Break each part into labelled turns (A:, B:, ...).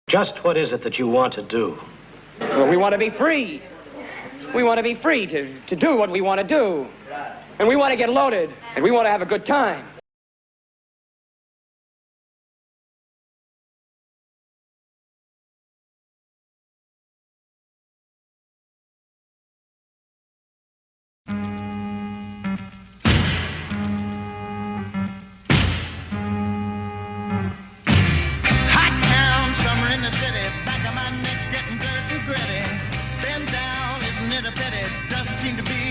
A: Just what is it that you want to do?
B: Well, we want to be free. We want to be free to do what we want to do. And we want to get loaded. And we want to have a good time.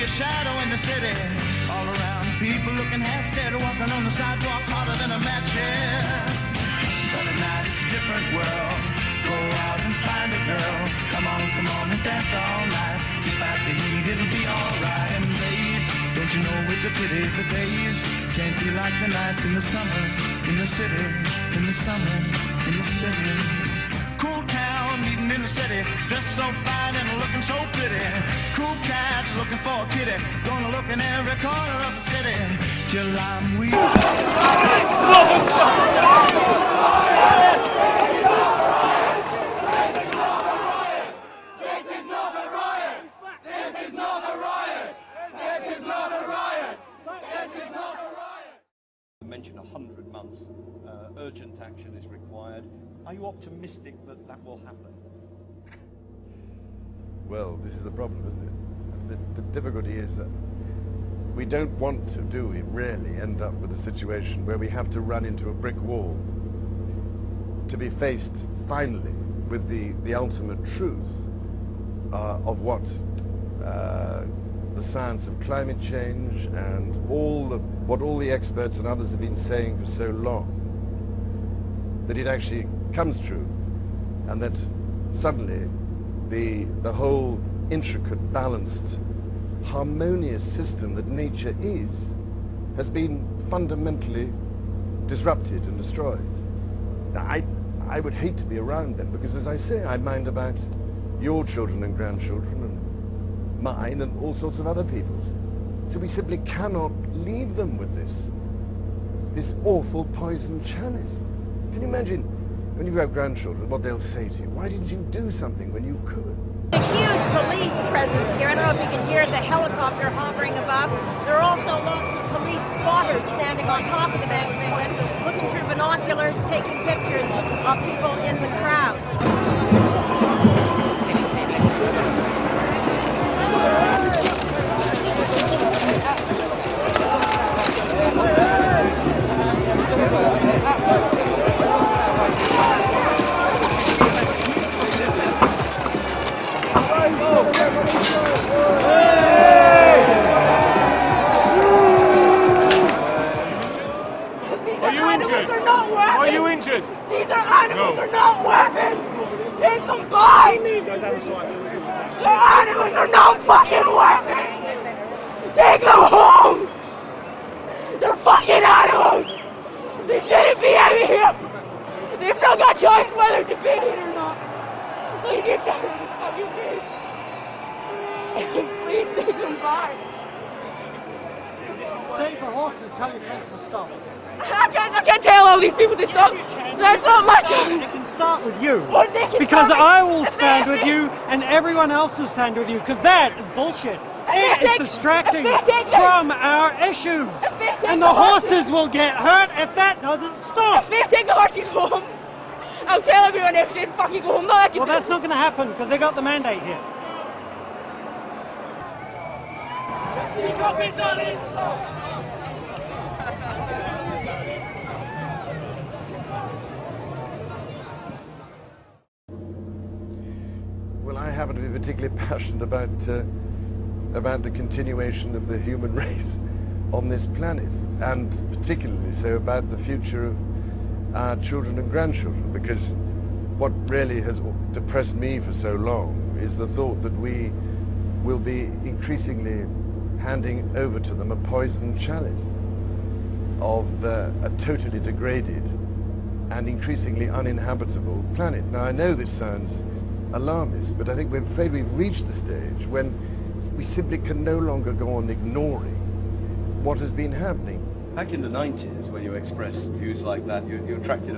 C: Shadow in the city, all around people looking half dead, walking on the sidewalk harder than a match here. But at night it's a different world. Go out and find a girl. Come on and dance all night. Despite the heat, it'll be alright. And babe, don't you know it's a pity the days can't be like the nights in the summer, in the city, in the summer, in the city. Cool town, meeting in the city, dressed so fine and looking so pretty. Cool cat, looking for a kitty, gonna look in every corner of the city till I'm weak.
D: This is not a riot! This is not a riot! This is not a riot! This is not a riot!
E: You mentioned 100 months. Urgent action is required. Are you optimistic that that will happen?
F: Well, this is the problem, isn't it? The difficulty is that we don't want to, do we, really end up with a situation where we have to run into a brick wall to be faced, finally, with the ultimate truth of what the science of climate change and what all the experts and others have been saying for so long, that it actually comes true, and that suddenly the whole intricate, balanced, harmonious system that nature is has been fundamentally disrupted and destroyed. Now, I would hate to be around them, because, as I say, I mind about your children and grandchildren and mine and all sorts of other people's. So we simply cannot leave them with this awful poison chalice. Can you imagine, when you have grandchildren, what they'll say to you? Why didn't you do something when you could?
G: A huge police presence here. I don't know if you can hear the helicopter hovering above. There are also lots of police spotters standing on top of the Bank of England, looking through binoculars, taking pictures of people in the crowd.
H: Are you injured?
D: These are animals, they're not weapons! Take them back! The animals are not fucking weapons! Take them home! They're fucking animals! They shouldn't be out here! They've not got choice whether to be here or not! Please take them fucking please take them back!
I: Save the horses, tell your friends to stop.
D: I can't tell all these people to stop. That's not much.
I: It can start with you.
D: Or they can
I: because
D: start
I: I will stand with you and everyone else will stand with you, because that is bullshit. It is distracting from our issues. And the horses will get hurt if that doesn't stop.
D: If they take the horses home, I'll tell everyone they should fucking go home.
I: Well, that's not going to happen, because they got the mandate here.
F: Well, I happen to be particularly passionate about the continuation of the human race on this planet, and particularly so about the future of our children and grandchildren, because what really has depressed me for so long is the thought that we will be increasingly handing over to them a poisoned chalice of a totally degraded and increasingly uninhabitable planet. Now, I know this sounds alarmist, but I think we're afraid we've reached the stage when we simply can no longer go on ignoring what has been happening.
E: Back in the 90s, when you expressed views like that, you attracted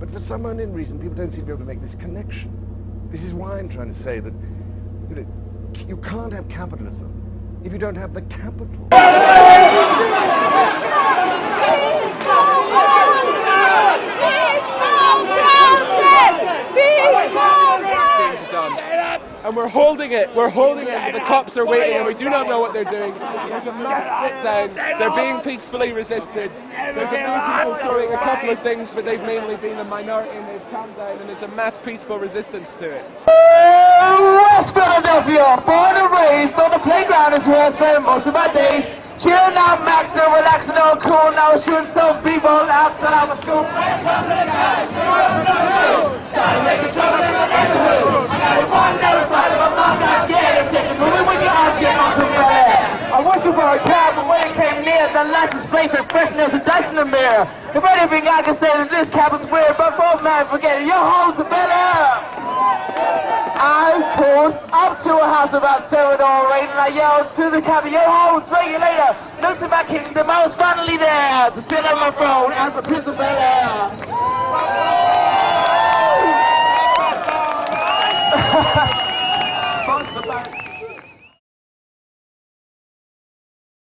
F: But for some unknown reason, people don't seem to be able to make this connection. This is why I'm trying to say that you can't have capitalism if you don't have the capital.
J: And we're holding it, but the cops are waiting and we do not know what they're doing. There's a mass sit-down, they're being peacefully resisted. There's a few people throwing a couple of things, but they've mainly been a minority and they've calmed down, and it's a mass peaceful resistance to it.
B: West Philadelphia, born and raised on the playground is where I spend most of my days. Chilling out, maxing, relaxing on cool, now shooting some people outside of my school. Started making trouble in the neighborhood. I got one little fight, but mom got scared and said, "Moving with your eyes, get off from Bel-Air." I whistled for a cab, but when it came near, the license plate and freshness as a dice in the mirror. If anything, I can say that this cab is weird, but for a man, forget it, you're home to Bel-Air. I pulled up to a house about 7 or 8 and I yelled to the cabby, "Yo, home, speak you later." Looked at my kingdom, I was finally there to sit on my throne as the Prince of Bel-Air.